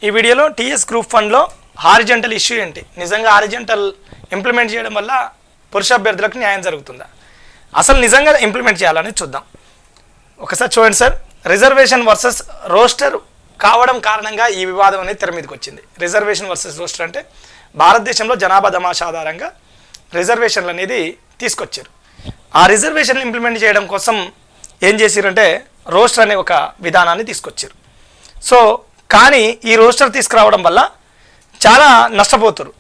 ఈ వీడియోలో TS group ఫండ్లో హారిజెంటల్ ఇష్యూ ఏంటి, నిజంగా హారిజెంటల్ ఇంప్లిమెంట్ చేయడం వల్ల పురుష అభ్యర్థులకు న్యాయం జరుగుతుందా, అసలు నిజంగా ఇంప్లిమెంట్ చేయాలని చూద్దాం. ఒకసారి చూడండి సార్, రిజర్వేషన్ వర్సెస్ రోస్టర్ కావడం కారణంగా ఈ వివాదం అనేది తెర మీదకి వచ్చింది. రిజర్వేషన్ వర్సెస్ రోస్టర్ అంటే భారతదేశంలో జనాభా దమాషా ఆధారంగా రిజర్వేషన్లు అనేది తీసుకొచ్చారు. ఆ రిజర్వేషన్లు ఇంప్లిమెంట్ చేయడం కోసం ఏం చేశారంటే రోస్టర్ అనే ఒక విధానాన్ని తీసుకొచ్చారు. సో కానీ ఈ రోస్టర్ తీసుకురావడం వల్ల చాలా నష్టపోతారు.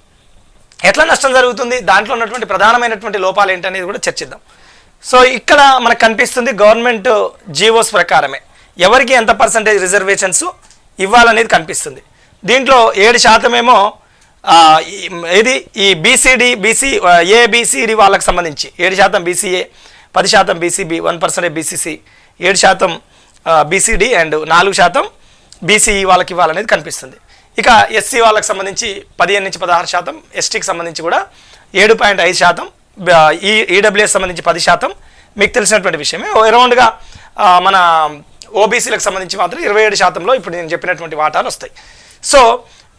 ఎట్లా నష్టం జరుగుతుంది, దాంట్లో ఉన్నటువంటి ప్రధానమైనటువంటి లోపాలు ఏంటనేది కూడా చర్చిద్దాం. సో ఇక్కడ మనకు కనిపిస్తుంది గవర్నమెంట్ జీవోస్ ప్రకారమే ఎవరికి ఎంత పర్సంటేజ్ రిజర్వేషన్స్ ఇవ్వాలనేది కనిపిస్తుంది. దీంట్లో 7% ఏమో ఇది ఈ బీసీడీ ఏబిసిడి వాళ్ళకి సంబంధించి 7% BCA, 10% BCB, 1% BCC, 7% BCD and 4% BCE వాళ్ళకి ఇవ్వాలనేది కనిపిస్తుంది. ఇక ఎస్సీ వాళ్ళకి సంబంధించి 15 నుంచి 16%, ఎస్టీకి సంబంధించి కూడా 7.5%, ఈడబ్ల్యూఎస్ సంబంధించి 10%, మీకు తెలిసినటువంటి విషయమే. అరౌండ్గా మన ఓబీసీలకు సంబంధించి మాత్రం 27%లో ఇప్పుడు నేను చెప్పినటువంటి వాటాలు వస్తాయి. సో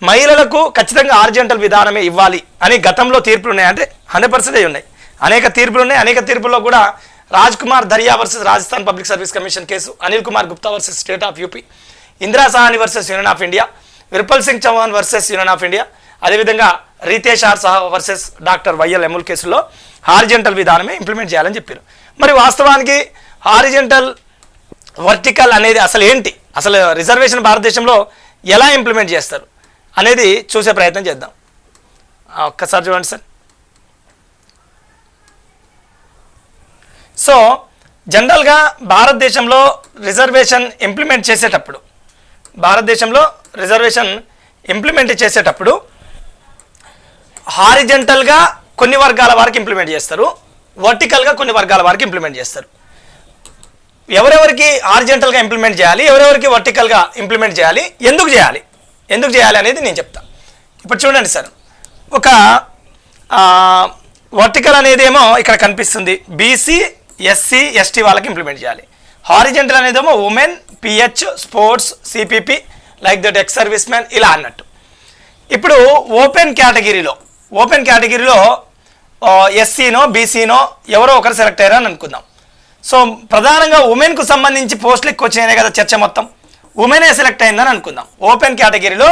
మహిళలకు ఖచ్చితంగా హారిజెంటల్ విధానమే ఇవ్వాలి అని గతంలో తీర్పులు ఉన్నాయి, అంటే 100% ఉన్నాయి. అనేక తీర్పులు ఉన్నాయి. అనేక తీర్పుల్లో కూడా Raj Kumar Dariya versus Rajasthan public service commission case, Anil Kumar Gupta versus state of UP, Indira Sawhney versus union of India, Virpal Singh Chauhan versus union of India, అదేవిధంగా Ritesh R Saha versus doctor YL ఎముల్ కేసులో హారిజెంటల్ విధానమే ఇంప్లిమెంట్ చేయాలని చెప్పారు. మరి వాస్తవానికి హారిజెంటల్ వర్టికల్ అనేది అసలు ఏంటి, అసలు రిజర్వేషన్ భారతదేశంలో ఎలా ఇంప్లిమెంట్ చేస్తారు అనేది చూసే ప్రయత్నం చేద్దాం. ఒక్కసారి చూడండి సార్. సో జనరల్గా భారతదేశంలో రిజర్వేషన్ ఇంప్లిమెంట్ చేసేటప్పుడు హారిజెంటల్గా కొన్ని వర్గాల వారికి ఇంప్లిమెంట్ చేస్తారు, వర్టికల్గా కొన్ని వర్గాల వారికి ఇంప్లిమెంట్ చేస్తారు. ఎవరెవరికి హారిజెంటల్గా ఇంప్లిమెంట్ చేయాలి, ఎవరెవరికి వర్టికల్గా ఇంప్లిమెంట్ చేయాలి, ఎందుకు చేయాలి అనేది నేను చెప్తాను. ఇప్పుడు చూడండి సార్, ఒక వర్టికల్ అనేది ఏమో ఇక్కడ కనిపిస్తుంది, బీసీ, ఎస్సీ, ఎస్టీ వాళ్ళకి ఇంప్లిమెంట్ చేయాలి. హారిజెంటల్ అనేదేమో women, PH, sports, CPP, like that ex serviceman, ఇలా అన్నట్టు. ఇప్పుడు ఓపెన్ కేటగిరీలో ఎస్సీనో బీసీనో ఎవరో ఒకరు సెలెక్ట్ అయ్యారు అని అనుకుందాం. సో ప్రధానంగా ఉమెన్కు సంబంధించి పోస్టులు ఎక్కువ వచ్చినాయి కదా, చర్చ మొత్తం ఉమెనే సెలెక్ట్ అయిందని అనుకుందాం. ఓపెన్ కేటగిరీలో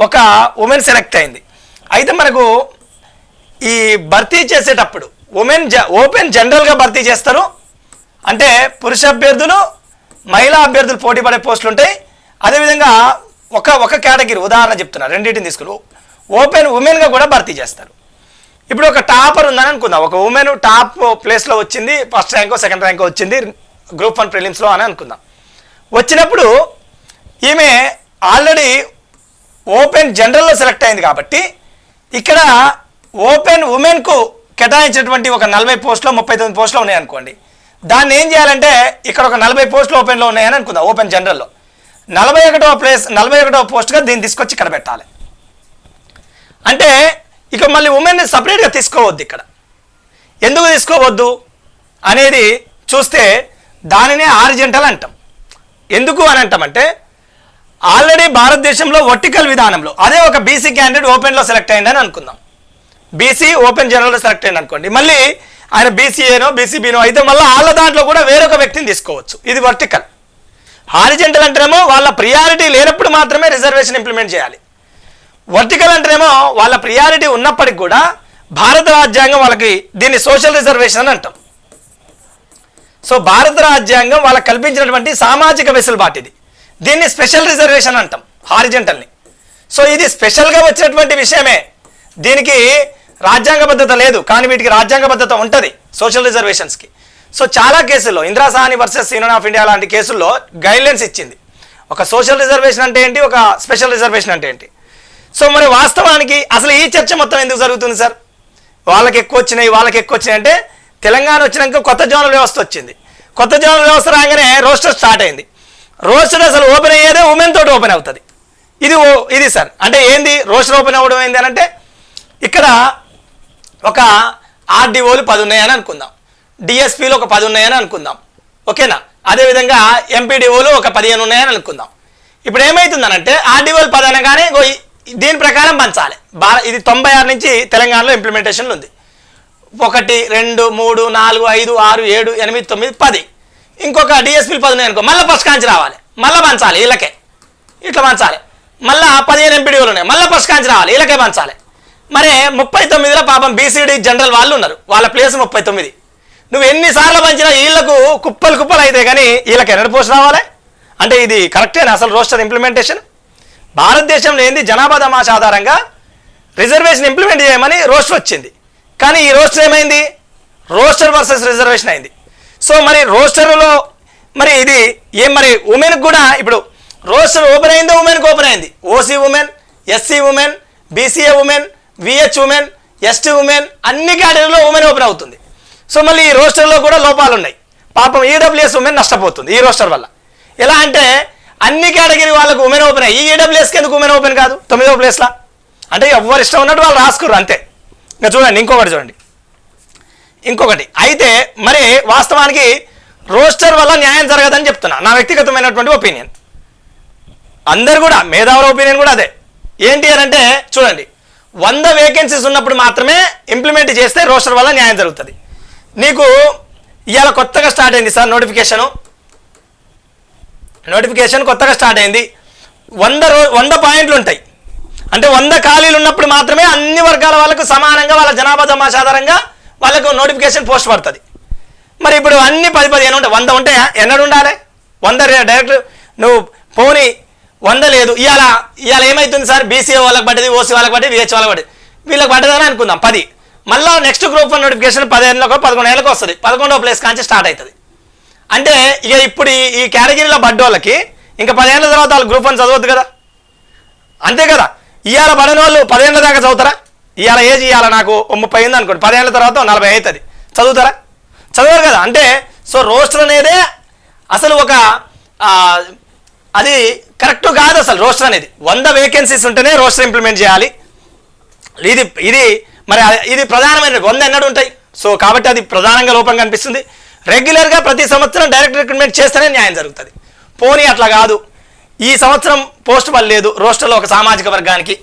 ఒక ఉమెన్ సెలెక్ట్ అయింది. అయితే మనకు ఈ భర్తీ చేసేటప్పుడు ఓపెన్ జనరల్గా భర్తీ చేస్తారు, అంటే పురుష అభ్యర్థులు, మహిళా అభ్యర్థులు పోటీ పడే పోస్టులు ఉంటాయి. అదేవిధంగా ఒక కేటగిరీ ఉదాహరణ చెప్తున్నారు, రెండింటిని తీసుకుని ఉమెన్గా కూడా భర్తీ చేస్తారు. ఇప్పుడు ఒక టాపర్ ఉందని అనుకుందాం, ఒక ఉమెన్ టాప్ ప్లేస్లో వచ్చింది, ఫస్ట్ ర్యాంకో సెకండ్ ర్యాంకో వచ్చింది గ్రూప్ 1 ప్రిలిమ్స్లో అని అనుకుందాం. వచ్చినప్పుడు ఈమె ఆల్రెడీ ఓపెన్ జనరల్లో సెలెక్ట్ అయింది కాబట్టి ఇక్కడ ఓపెన్ ఉమెన్కు కేటాయించినటువంటి ఒక 40 పోస్టులో 39 పోస్టులు ఉన్నాయనుకోండి. దాన్ని ఏం చేయాలంటే ఇక్కడ ఒక 40 పోస్టులు ఓపెన్లో ఉన్నాయని అనుకుందాం, ఓపెన్ జనరల్లో 41వ పోస్ట్గా దీన్ని తీసుకొచ్చి ఇక్కడ పెట్టాలి. అంటే ఇక మళ్ళీ ఉమెన్ని సపరేట్గా తీసుకోవద్దు. ఇక్కడ ఎందుకు తీసుకోవద్దు అనేది చూస్తే దానినే హారిజెంటల్ అంటాం. ఎందుకు అని అంటామంటే ఆల్రెడీ భారతదేశంలో వర్టికల్ విధానంలో అదే ఒక బీసీ క్యాండిడేట్ ఓపెన్లో సెలెక్ట్ అయ్యిందని అనుకుందాం, బీసీ ఓపెన్ జనరల్లో సెలెక్ట్ అయ్యింది అనుకోండి. మళ్ళీ ఆయన బీసీఏనో బీసీబీనో అయితే మళ్ళీ వాళ్ళ దాంట్లో కూడా వేరొక వ్యక్తిని తీసుకోవచ్చు. ఇది వర్టికల్. హారిజెంటల్ అంటేనేమో వాళ్ళ ప్రియారిటీ లేనప్పుడు మాత్రమే రిజర్వేషన్ ఇంప్లిమెంట్ చేయాలి. వర్టికల్ అంటేనేమో వాళ్ళ ప్రియారిటీ ఉన్నప్పటికి కూడా భారత రాజ్యాంగం వాళ్ళకి దీన్ని సోషల్ రిజర్వేషన్ అని అంటాం. సో భారత రాజ్యాంగం వాళ్ళకి కల్పించినటువంటి సామాజిక వెసులుబాటు ఇది, దీన్ని స్పెషల్ రిజర్వేషన్ అంటాం హారిజెంటల్ని. సో ఇది స్పెషల్గా వచ్చినటువంటి విషయమే, దీనికి రాజ్యాంగబద్ధత లేదు, కానీ వీటికి రాజ్యాంగబద్ధత ఉంటుంది సోషల్ రిజర్వేషన్స్కి. సో చాలా కేసుల్లో Indira Sawhney versus union of India లాంటి కేసుల్లో గైడ్లైన్స్ ఇచ్చింది, ఒక సోషల్ రిజర్వేషన్ అంటే ఏంటి, ఒక స్పెషల్ రిజర్వేషన్ అంటే ఏంటి. సో మరి వాస్తవానికి అసలు ఈ చర్చ మొత్తం ఎందుకు జరుగుతుంది సార్, వాళ్ళకి ఎక్కువ వచ్చినాయి అంటే తెలంగాణ వచ్చినాక కొత్త జోనల్ వ్యవస్థ వచ్చింది. కొత్త జోనల్ వ్యవస్థ రాగానే రోస్టర్ స్టార్ట్ అయింది. రోస్టర్ అసలు ఓపెన్ అయ్యేదే ఉమెన్ తోటి ఓపెన్ అవుతుంది. ఇది సార్ అంటే ఏంది రోస్టర్ ఓపెన్ అవ్వడం ఏంది అని అంటే ఇక్కడ ఒక ఆర్డీఓలు 10 ఉన్నాయని అనుకుందాం, డిఎస్పీలు ఒక 10 ఉన్నాయని అనుకుందాం, ఓకేనా. అదేవిధంగా ఎంపీడీఓలు ఒక 15 ఉన్నాయని అనుకుందాం. ఇప్పుడు ఏమవుతుందనంటే ఆర్డీఓలు పదనగానే దీని ప్రకారం పంచాలి. ఇది 96 నుంచి తెలంగాణలో ఇంప్లిమెంటేషన్లు ఉంది. 1 2 3 4 5 6 7 8 9 10 ఇంకొక డిఎస్పీలు 10 అనుకో, మళ్ళీ ఫస్ట్ కాంచి రావాలి, మళ్ళీ పంచాలి వీళ్ళకే, ఇట్లా పంచాలి. మళ్ళీ 15 ఎంపీడీఓలు ఉన్నాయి, మళ్ళీ ఫస్ట్ కాంచి రావాలి, వీళ్ళకే పంచాలి. మరి 39లో పాపం బీసీడీ జనరల్ వాళ్ళు ఉన్నారు, వాళ్ళ ప్లేస్ 39. నువ్వు ఎన్నిసార్లు పంచినా వీళ్ళకు కుప్పలు కుప్పలు అయితే కానీ వీళ్ళకి ఎన్నడ పోస్ట్ రావాలి అంటే ఇది కరెక్టేనా అసలు రోస్టర్ ఇంప్లిమెంటేషన్? భారతదేశంలో ఏంది జనాభా తమాష ఆధారంగా రిజర్వేషన్ ఇంప్లిమెంట్ చేయమని రోస్టర్ వచ్చింది, కానీ ఈ రోస్టర్ ఏమైంది? రోస్టర్ వర్సెస్ రిజర్వేషన్ అయింది. సో మరి రోస్టర్లో మరి ఇది ఏం మరి ఉమెన్కి కూడా ఇప్పుడు రోస్టర్ ఓపెన్ అయిందో ఉమెన్కి ఓపెన్ అయింది. OC women, SC women, BCA women, VH women, ST women అన్ని కేటగిరీలో ఉమెన్ ఓపెన్ అవుతుంది. సో మళ్ళీ ఈ రోస్టర్లో కూడా లోపాలు ఉన్నాయి. పాపం ఈడబ్ల్యూఎస్ ఉమెన్ నష్టపోతుంది ఈ రోస్టర్ వల్ల. ఎలా అంటే అన్ని కేటగిరీ వాళ్ళకు ఉమెన్ ఓపెన్ అయ్యి ఈడబ్ల్యూఎస్కి ఎందుకు ఉమెన్ ఓపెన్ కాదు 9వ ప్లేస్లో? అంటే ఎవరు ఇష్టం ఉన్నట్టు వాళ్ళు రాసుకుర్రు అంతే. ఇంకా చూడండి ఇంకొకటి అయితే మరి వాస్తవానికి రోస్టర్ వల్ల న్యాయం జరగదని చెప్తున్నా, నా వ్యక్తిగతమైనటువంటి ఒపీనియన్. అందరు కూడా మేధావుల ఒపీనియన్ కూడా అదే. ఏంటి అని అంటే చూడండి, 100 వేకెన్సీస్ ఉన్నప్పుడు మాత్రమే ఇంప్లిమెంట్ చేస్తే రోస్టర్ వల్ల న్యాయం జరుగుతుంది. నీకు ఇవాళ కొత్తగా స్టార్ట్ అయింది సార్ నోటిఫికేషన్ కొత్తగా స్టార్ట్ అయింది. 100 పాయింట్లు ఉంటాయి. అంటే 100 ఖాళీలు ఉన్నప్పుడు మాత్రమే అన్ని వర్గాల వాళ్ళకు సమానంగా వాళ్ళ జనాభా తమాషా ఆధారంగా వాళ్ళకు నోటిఫికేషన్ పోస్ట్ పడుతుంది. మరి ఇప్పుడు అన్ని 10-15 ఉంటాయి. 100 ఉంటాయా? ఎన్నడు ఉండాలి? 100 డైరెక్ట్ నువ్వు పోనీ 100 లేదు. ఇవాళ ఏమవుతుంది సార్? బీసీఏ వాళ్ళకి పడ్డది, ఓసీ వాళ్ళకి పడ్డది, విహెచ్ వాళ్ళకి పడ్డది, వీళ్ళకి పడ్డదని అనుకుందాం 10. మళ్ళీ నెక్స్ట్ గ్రూప్ 1 నోటిఫికేషన్ 11 ఏళ్ళకి వస్తుంది, 11వ ప్లేస్ కాంచి స్టార్ట్ అవుతుంది. అంటే ఇక ఇప్పుడు ఈ కేటగిరీలో పడ్డోళ్ళకి ఇంకా 10 ఏళ్ళ తర్వాత వాళ్ళు గ్రూప్ 1 చదవద్దు కదా, అంతే కదా. ఇవాళ పడిన వాళ్ళు 10 ఏళ్ళ దాకా చదువుతారా? ఇవాళ ఏజ్ ఇవాళ నాకు 30 ఉంది అనుకోండి, 10 ఏళ్ళ తర్వాత 40 అవుతుంది, చదువుతారా? చదవరు కదా. అంటే సో రోస్టర్ అనేదే అసలు ఒక అది కరెక్ట్ కాదు అసలు. రోస్టర్ అనేది 100 వేకెన్సీస్ ఉంటేనే రోస్టర్ ఇంప్లిమెంట్ చేయాలి. ఇది మరి ఇది ప్రధానమైన 100 ఎన్నడు ఉంటాయి. సో కాబట్టి అది ప్రధానంగా లోపం కనిపిస్తుంది. రెగ్యులర్గా ప్రతి సంవత్సరం డైరెక్ట్ రిక్రూట్మెంట్ చేస్తేనే న్యాయం జరుగుతుంది. పోనీ అట్లా కాదు, ఈ సంవత్సరం పోస్ట్ పడలేదు రోస్టర్లో ఒక సామాజిక వర్గానికి,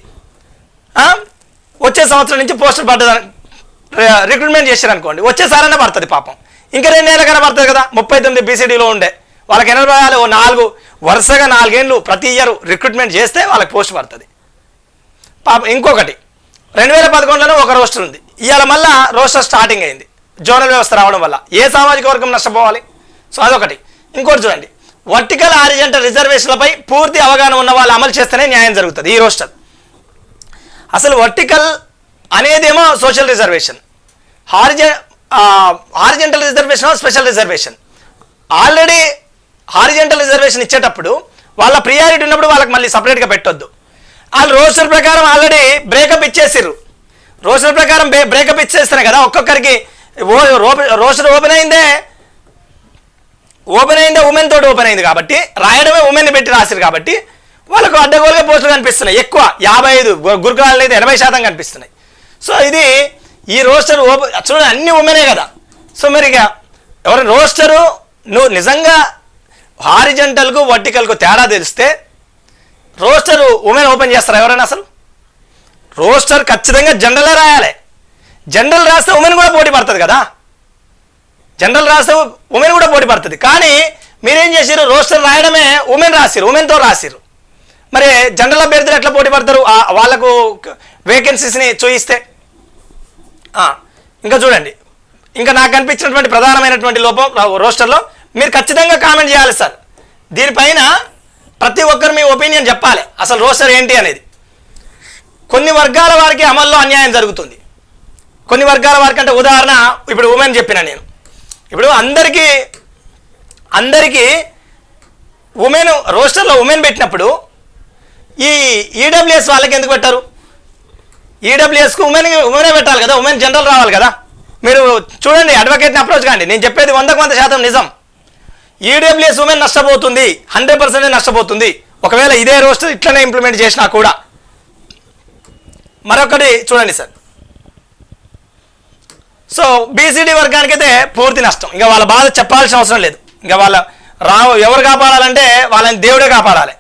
వచ్చే సంవత్సరం నుంచి పోస్టులు పడ్డదని రిక్రూట్మెంట్ చేశారనుకోండి, వచ్చేసారనే పడుతుంది పాపం. ఇంకా 2 ఏళ్ళకైనా పడుతుంది కదా. 39 బీసీడీలో ఉండే వాళ్ళకి ఎన్నో పడాలి? 4 వరుసగా 4 ఏళ్ళు ప్రతి ఇయర్ రిక్రూట్మెంట్ చేస్తే వాళ్ళకి పోస్ట్ పడుతుంది పాపం. ఇంకొకటి 2011లోనే ఒక రోస్టర్ ఉంది, ఇవాళ మళ్ళీ రోస్టర్ స్టార్టింగ్ అయింది జోనల్ వ్యవస్థ రావడం వల్ల. ఏ సామాజిక వర్గం నష్టపోవాలి? సో అదొకటి. ఇంకోటి చూడండి, వర్టికల్ హారిజంటల్ రిజర్వేషన్లపై పూర్తి అవగాహన ఉన్న వాళ్ళు అమలు చేస్తేనే న్యాయం జరుగుతుంది ఈ రోస్టర్. అసలు వర్టికల్ అనేదేమో social reservation, horizontal reservation special reservation. Already horizontal reservation ఇచ్చేటప్పుడు వాళ్ళ ప్రియారిటీ ఉన్నప్పుడు వాళ్ళకి మళ్ళీ సపరేట్గా పెట్టొద్దు. వాళ్ళు రోస్టర్ ప్రకారం ఆల్రెడీ బ్రేకప్ ఇచ్చేసారు. రోస్టర్ ప్రకారం బ్రేకప్ ఇచ్చేస్తానే కదా ఒక్కొక్కరికి. రోస్టర్ ఓపెన్ అయిందే ఉమెన్ తోటి ఓపెన్ అయింది కాబట్టి, రాయడమే ఉమెన్ని పెట్టి రాశారు కాబట్టి వాళ్ళకు అడ్డగోలుగా పోస్టులు కనిపిస్తున్నాయి. ఎక్కువ 55, గురుకులాలు అయితే 80% కనిపిస్తున్నాయి. సో ఇది ఈ రోస్టర్ చూడండి అన్ని ఉమెనే కదా. సో మరి ఇక ఎవరు రోస్టరు నువ్వు నిజంగా హారిజంటల్కు వర్టికల్కు తేడా తెలిస్తే రోస్టర్ ఉమెన్ ఓపెన్ చేస్తారా ఎవరైనా? అసలు రోస్టర్ ఖచ్చితంగా జనరలే రాయాలి. జనరల్ రాస్తే ఉమెన్ కూడా పోటీ పడుతుంది కదా, జనరల్ రాస్తే ఉమెన్ కూడా పోటీ పడుతుంది. కానీ మీరేం చేసారు? రోస్టర్ రాయడమే ఉమెన్తో రాసిరు. మరి జనరల్ అభ్యర్థులు ఎట్లా పోటీ పడతారు వాళ్ళకు వేకెన్సీస్ని చూయిస్తే? ఇంకా చూడండి, ఇంకా నాకు కనిపించినటువంటి ప్రధానమైనటువంటి లోపం రోస్టర్లో మీరు ఖచ్చితంగా కామెంట్ చేయాలి సార్. దీనిపైన ప్రతి ఒక్కరు మీ ఒపీనియన్ చెప్పాలి అసలు రోస్టర్ ఏంటి అనేది. కొన్ని వర్గాల వారికి అమల్లో అన్యాయం జరుగుతుంది, కొన్ని వర్గాల వారికి. అంటే ఉదాహరణ ఇప్పుడు ఉమెన్ చెప్పిన నేను, ఇప్పుడు అందరికీ ఉమెన్ రోస్టర్లో ఉమెన్ పెట్టినప్పుడు ఈ ఈడబ్ల్యూఎస్ వాళ్ళకి ఎందుకు పెట్టారు? ఈడబ్ల్యూఎస్కు ఉమెనే పెట్టాలి కదా, ఉమెన్ జనరల్ రావాలి కదా. మీరు చూడండి, అడ్వకేట్ని అప్రోచ్ కాండి. నేను చెప్పేది 100% నిజం. ఈడబ్ల్యూఎస్ ఉమెన్ నష్టపోతుంది, 100% నష్టపోతుంది ఒకవేళ ఇదే రోస్టర్ ఇట్లనే ఇంప్లిమెంట్ చేసినా కూడా. మరొకటి చూడండి సార్, సో బీసీడీ వర్గానికి అయితే పూర్తి నష్టం. ఇంకా వాళ్ళ బాధ చెప్పాల్సిన అవసరం లేదు. ఇంకా ఎవరు కాపాడాలంటే వాళ్ళని దేవుడే కాపాడాలి.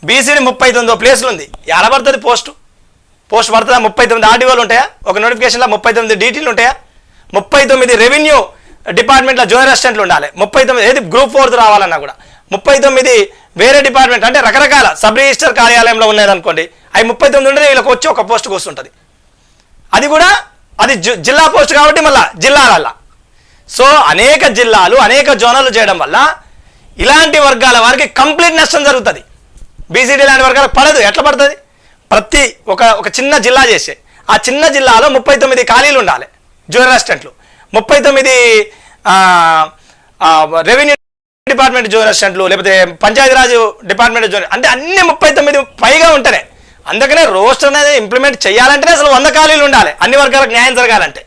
బీసీడీ 39వ ప్లేస్లో ఉంది. ఎలా పడుతుంది పోస్ట్ పడుతుందా? 39 ఆర్డీఓలు ఉంటాయా? ఒక నోటిఫికేషన్లో 39 డీటీలు ఉంటాయా? 39 రెవెన్యూ డిపార్ట్మెంట్లో జూనియర్ అసిస్టెంట్లు ఉండాలి. 39 ఏది గ్రూప్ 4 రావాలన్నా కూడా 39 వేరే డిపార్ట్మెంట్ అంటే రకరకాల సబ్ రిజిస్టర్ కార్యాలయంలో ఉన్నదనుకోండి, అవి 39 ఉంటే వీళ్ళకి వచ్చి ఒక పోస్టుకు వస్తుంటుంది. అది కూడా అది జిల్లా పోస్ట్ కాబట్టి మళ్ళీ జిల్లాలల్లా. సో అనేక జిల్లాలు అనేక జోనలు చేయడం వల్ల ఇలాంటి వర్గాల వారికి కంప్లీట్ నష్టం జరుగుతుంది. బీసీడీ లాంటి వర్గాలకు పడదు. ఎట్లా పడుతుంది? ప్రతి ఒక చిన్న జిల్లా చేసే ఆ చిన్న జిల్లాలో 39 ఖాళీలు ఉండాలి జూనియర్ అసిస్టెంట్లు, 39 రెవెన్యూ డిపార్ట్మెంట్ జూనియర్ అసిస్టెంట్లు, లేకపోతే పంచాయతీరాజ్ డిపార్ట్మెంట్ జూనియర్, అంటే అన్ని 39 పైగా ఉంటేనే. అందుకనే రోస్టర్ అనేది ఇంప్లిమెంట్ చేయాలంటేనే అసలు 100 ఖాళీలు ఉండాలి అన్ని వర్గాలకు న్యాయం జరగాలంటే.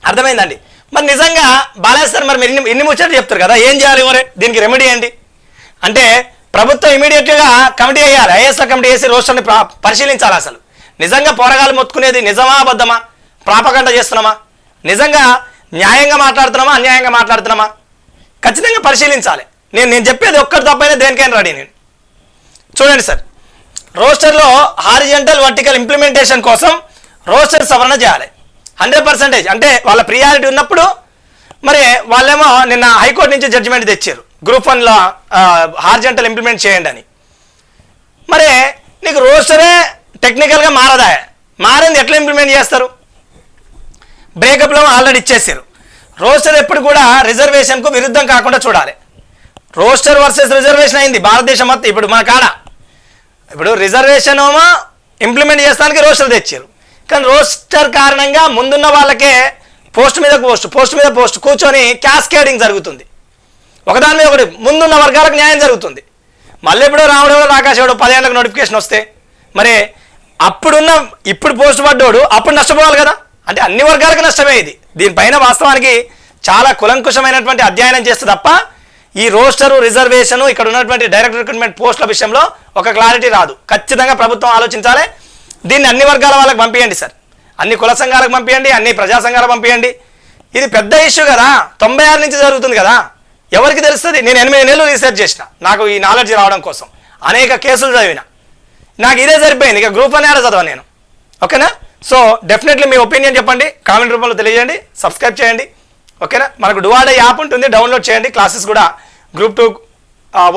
అర్థమైందండి? మరి నిజంగా బాలయ్య సార్ మరి మీరు ఇన్ని ముచ్చట్లు చెప్తారు కదా, ఏం చేయాలి మరి దీనికి రెమెడీ ఏంటి అంటే ప్రభుత్వం ఇమీడియట్గా కమిటీ వేయాలి, ఐఎస్ఆర్ కమిటీ వేసి రోస్టర్ని పరిశీలించాలి. అసలు నిజంగా పోరగాలు మొత్తుకునేది నిజమా అబద్ధమా, ప్రాపగండ చేస్తున్నామా, నిజంగా న్యాయంగా మాట్లాడుతున్నామా అన్యాయంగా మాట్లాడుతున్నామా, ఖచ్చితంగా పరిశీలించాలి. నేను చెప్పేది ఒక్కటి తప్పైనా దేనికైనా రెడీ నేను. చూడండి సార్, రోస్టర్లో హారిజంటల్ వర్టికల్ ఇంప్లిమెంటేషన్ కోసం రోస్టర్ సవరణ చేయాలి 100%. అంటే వాళ్ళ ప్రియారిటీ ఉన్నప్పుడు మరి వాళ్ళేమో నిన్న హైకోర్టు నుంచి జడ్జిమెంట్ తెచ్చారు గ్రూప్ 1లో హారిజంటల్ ఇంప్లిమెంట్ చేయండి అని. మరి నీకు రోస్టరే టెక్నికల్గా మారింది ఎట్లా ఇంప్లిమెంట్ చేస్తారు? బ్రేకప్లో ఆల్రెడీ ఇచ్చేసారు. రోస్టర్ ఎప్పుడు కూడా రిజర్వేషన్కు విరుద్ధం కాకుండా చూడాలి. రోస్టర్ వర్సెస్ రిజర్వేషన్ అయింది భారతదేశం మొత్తం. ఇప్పుడు మన కాడ ఇప్పుడు రిజర్వేషన్ ఏమో ఇంప్లిమెంట్ చేస్తానికి రోస్టర్ తెచ్చారు, కానీ రోస్టర్ కారణంగా ముందున్న వాళ్ళకే పోస్ట్ మీద పోస్ట్ కూర్చొని క్యాస్కేడింగ్ జరుగుతుంది. ఒకదాని మీద ఒకటి ముందున్న వర్గాలకు న్యాయం జరుగుతుంది. మళ్ళీ ఇప్పుడు రాముడు రాకాశవాడు 10 ఏళ్ళకు నోటిఫికేషన్ వస్తే మరి ఇప్పుడు పోస్ట్ పడ్డోడు అప్పుడు నష్టపోవాలి కదా. అంటే అన్ని వర్గాలకు నష్టమే ఇది. దీనిపైన వాస్తవానికి చాలా కులంకుశమైనటువంటి అధ్యయనం చేస్తే తప్ప ఈ రోస్టరు రిజర్వేషను ఇక్కడ ఉన్నటువంటి డైరెక్ట్ రిక్రూట్మెంట్ పోస్టుల విషయంలో ఒక క్లారిటీ రాదు. ఖచ్చితంగా ప్రభుత్వం ఆలోచించాలి. దీన్ని అన్ని వర్గాల వాళ్ళకి పంపించండి సార్, అన్ని కుల సంఘాలకు పంపించండి, అన్ని ప్రజా సంఘాలకు పంపించండి. ఇది పెద్ద ఇష్యూ కదా, 96 నుంచి జరుగుతుంది కదా, ఎవరికి తెలుస్తుంది? నేను 8 నెలలు రీసెర్చ్ చేసిన, నాకు ఈ నాలెడ్జ్ రావడం కోసం అనేక కేసులు చదివిన, నాకు ఇదే సరిపోయింది. ఇక గ్రూప్ 1 చదవను నేను. ఓకేనా? సో డెఫినెట్లీ మీ ఒపీనియన్ చెప్పండి, కామెంట్ రూపంలో తెలియజేయండి, సబ్స్క్రైబ్ చేయండి. ఓకేనా? మనకు డువాడే యాప్ ఉంటుంది, డౌన్లోడ్ చేయండి. క్లాసెస్ కూడా గ్రూప్ 2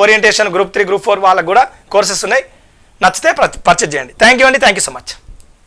ఓరియంటేషన్, గ్రూప్ 3, గ్రూప్ 4 వాళ్ళకు కూడా కోర్సెస్ ఉన్నాయి. నచ్చితే పర్చేజ్ చేయండి. థ్యాంక్ యూ అండి, థ్యాంక్ యూ సో మచ్.